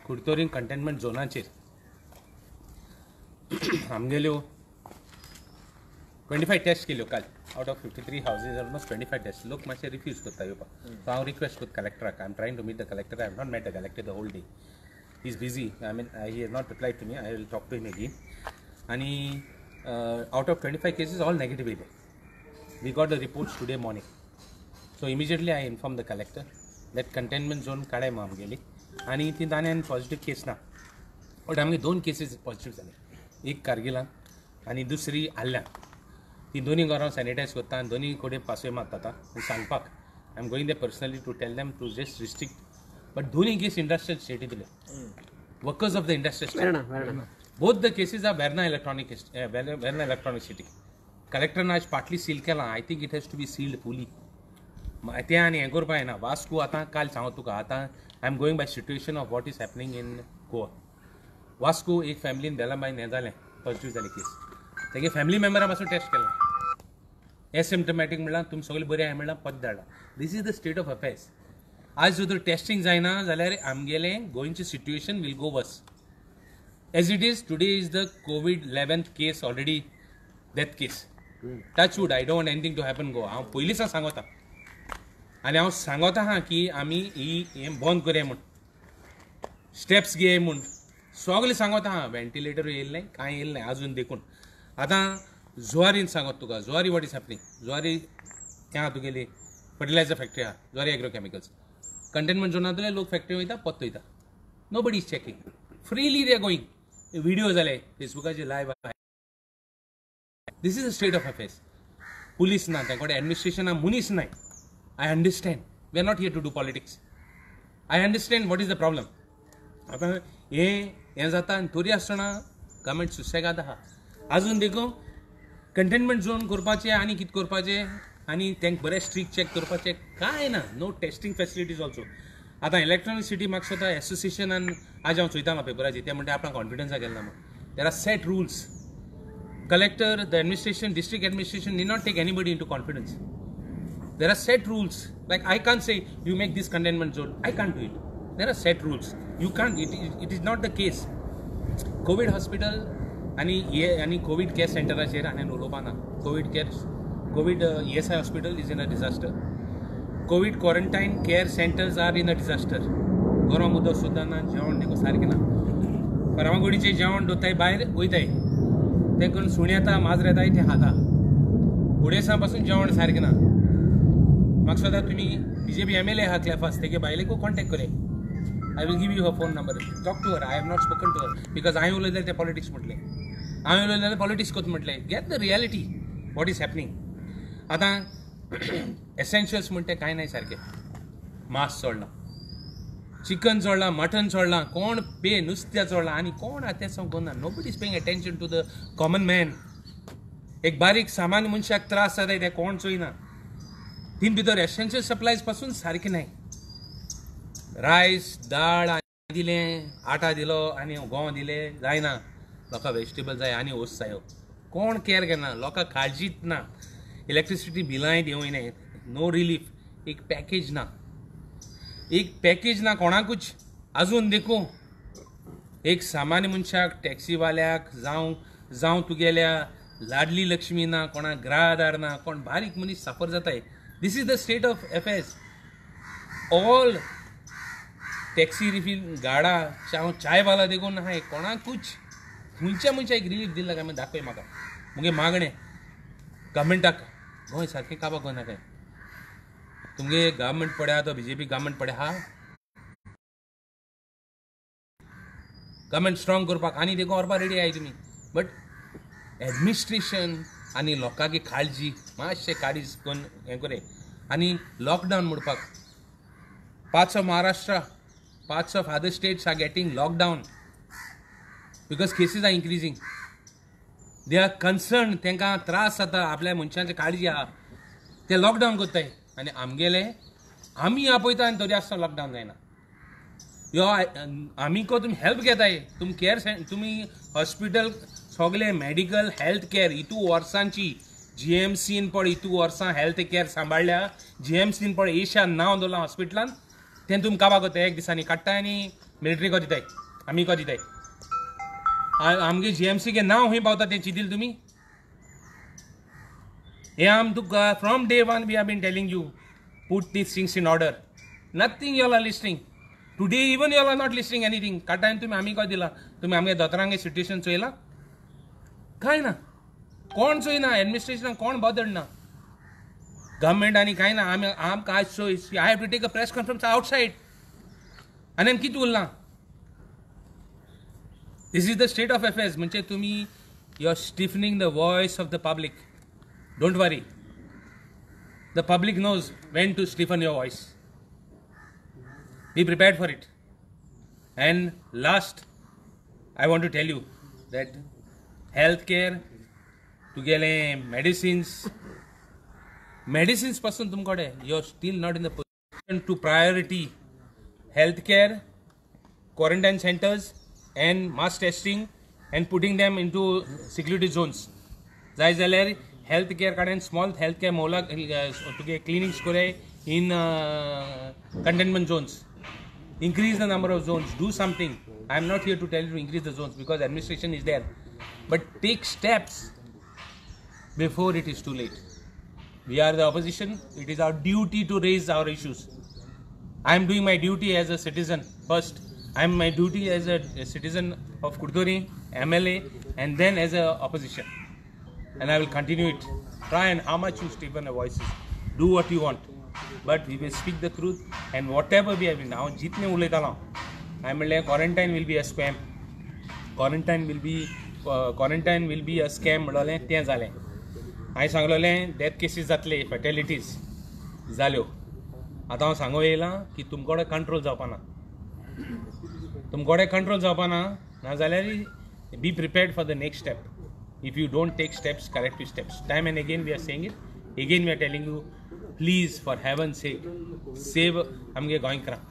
कुडतोरीन containment झोनाचेर आमगेल्यो 25 test केल्यो काल out of 53 houses almost 25 test लोक मातशे रिफ्यूज करता येवपाक सो हांव रिक्वेस्ट करता कलेक्टराक I am trying to meet the collector I have not met the collector the whole day he is busy I mean he has not replied to me I will talk to him again आनी out of 25 cases all negative येयले we got the reports today morning so immediately I inform the collector that containment zone काडाय मग आमगेली आनी ती ताणें positive case ना but आमगे 2 केसीस पॉझिटिव्ह जाले एक कारगिलान आनी दुसरी आल्ल्यान ती दोनी घरां सॅनिटायज करता आनी दोनी कडेन पासय मारता सांगपाक I am going they personally to tell them to just restrict but दोनी केस इंडस्ट्रियल स्टेटींतले workers of the industrial state both the cases are Verna electronic city कलेक्टरान आज पार्टली सील केलां I think it has to be sealed fully तें आनी हें करपा येना वास्को आतां काल सांगो तुका आतां I am going by situation of what is happening in Goa Vasco एक फॅमिलीन बेलाबाईन हें जालें पॉझिटिव्ह जालें केस तेगे फॅमिली मेंबरा पासून टेस्ट केला एसिम्टमॅटीक म्हणल्यार तुमी सगळे बरे आहाय म्हणल्यार पद धाडला this is the state of affairs आज जर टेस्टिंग जायना जाल्यार आमगेले गोंयचें situation will go worse as it is today is the covid 11th case already death case touch would I don't want anything to happen go हांव पयलींच सांगता आनी हांव सांगता हा की आमी ही हें बंद करया म्हूण स्टेप्स घे म्हूण सगळें सांगता हा वेंटिलेटर येयल्लें कांय येयल्लें ना आजून देखून आतां जुवारीन सांगत तुका Zuari what is happening Zuari हें आहा तुगेली फर्टिलायझर फॅक्टरी आहा जुवारी एग्रोकेमिकल्स कंटेनमेंट झोनांतले लोक फॅक्टरी वयता पत्त वयता nobody is checking freely they going video जाले फेसबुकाचेर लायव्ह आहा this is the state of affairs police ना तेंकडे एडमिनिस्ट्रेशना मनीस नाय I understand. We are not here to do politics. I understand what is the problem. आता हें जाता आनी तरी आसतना गव्हर्मेंट सुसेगाद आहा आजून देखून कंटेनमेंट झोन करपाचें आनी कितें करपाचें आनी तेंक बरें स्ट्रिक्ट चॅक करपाचें कांय ना नो टेस्टिंग फॅसिलिटीज ऑल्सो आतां इलेक्ट्रॉनीक सिटी म्हाका स्वता एसोसिएशनान आज हांव चोयतालो पेपराचेर ते म्हणटा आपणाक कॉन्फिडन्सा गेल ना म्हणून there are set rules collector the administration district administration need not take anybody into confidence There are set rules. Like I can't say you make this containment zone. I can't do it. There are set rules. You can't. It is not the case. COVID hospital आणि COVID care center आचेर हांवें उलोवपा ना. COVID ESI hospital is in a disaster. COVID quarantine care centers are in a disaster. गरम उदक सुद्दां ना जेवण देखून सारकें ना. परवागुडीचें जेवण दोताय भायर वयताय. तें करून सुणी येता माजर येताय तें खाता. उडेसा पासून जेवण सारकें ना. म्हाका सुद्दां तुमी BJP MLA आहा क्लेफास तेगे बायलेको कॉन्टेक्ट करे I will give you her phone number talk to her I have not spoken to her because हांवें उलयलें तें पॉलिटिक्स म्हटलें हांवें उलयलें जाल्यार पॉलिटिक्स कोत म्हटलें get the reality what is happening आतां एसेन्शियल्स म्हणटा कांय नाय सारकें मास चोडलां चिकन चोडलां मटन चोडलां कोण पे नुस्त्या चोडलां आनी कोण आतां तें सांगूना nobody is paying attention to the common man एक बारीक सामान्य मनशाक त्रास जाताय ते कोण चोयना तीन भितर एसेन्शियल सप्लायज पासून सारकें नाय रायस दाळ दिलें आटा दिलो आनी गंव दिलें जायना लोकांक वेजिटेबल जाय आनी ओस जायो कोण केअर घेना लोकांक काळजीच ना इलेक्ट्रिसिटी बिलांय दिवंक नो रिलीफ एक पॅकेज ना कोणाकूच आजून देखून एक सामान्य मनशाक टॅक्सीवाल्याक जावं तुगेल्या लाडली लक्ष्मी ना कोणाक ग्राहदार ना कोण बारीक मनीस सफर जाताय This is the state of affairs. All taxi refill गाडा चाय वाला देखून हाय कोणाकूच खंयच्या एक रिलीफ दिला काय दाखय म्हाका मुगे मागणें गव्हर्मेंटाक गोंय सारकें काबार करना काय तुमगे गव्हर्मेंट पडे आहा तो BJP गव्हर्मेंट पडे आहा गव्हर्मेंट स्ट्रॉंग करपाक आनी देखून व्हरपा रेडी आहाय तुमी बट एडमिनिस्ट्रेशन आनी लोकांची काळजी मातशें काळीज करून हें करे आनी लॉकडावन म्हणपाक parts of Maharashtra parts of other states are getting lockdown because cases are increasing they are concern तांकां त्रास जाता आपल्या मनशांची काळजी आहा ते लॉकडावन करताय आनी आमगेले आमी आपयता आनी तरी आसतना लॉकडावन जायना यो आमी को तुमी हेल्प घेताय तुमी केअर तुमी हॉस्पिटल सगळे मेडिकल हेल्थ केअर इतू वर्सांची GMCन पळय इतू वर्सां हेल्थ केअर सांबाळल्या GMCन पळय एशिया नांव दवरलां हॉस्पिटलान तें तुमकां कोताय एक दिसांनी काडटाय आनी मिलिटरी को दिताय आमी को दिताय आमगे GMC के नांव खंय पावता तें चिंतिल तुमी हे आम तुका from day one we have been telling you put these things in order nothing you all are listening today even you all are not listening anything काडटाय तुमी आमी को दिला तुमी आमगे दोतोरांगे सिट्युएशन चोयला कांय ना कोण चोयना एडमिनिस्ट्रेशनाक कोण बॉदर्ड ना गव्हर्मेंट आनी कांय ना आम कांय choice I have to take a press conference outside आनी कितें उरलां this is the state of affairs म्हणजे तुमी you are stiffening the voice of the public don't worry the public knows when to stiffen your voice be prepared for it and last I want to tell you that health care तुगेले medicines पासून तुमकडे you are still not in the position to priority health care quarantine centres and mass testing and putting them into security zones जाय जाल्यार health care कडेन small health care मोला तुगे clinics करे in containment zones increase the number of zones do something I am not here to tell you to increase the zones because administration is there but take steps before it is too late we are the opposition it is our duty to raise our issues I am doing my duty as a citizen first I am my duty as a citizen of Kurduri, MLA, and then as a opposition. And I will continue it. Try and how much you stiffen the voices. Do what you want. But we will speak the truth. And whatever we have been now, jitne uletala. I am like quarantine will be a scam. Quarantine will be a scam. Madale त्या झाले. I सांगलोले death cases जातले, fatalities झाल्यो. आता हांव सांगो येयला की तुमकोडे control जावपाना. तुमकोडे control जावपाना नाजाल्यार be prepared for the next step if you don't take steps corrective steps time and again we are saying it again we are telling you please for heaven sake save आमगे गोंयकारांक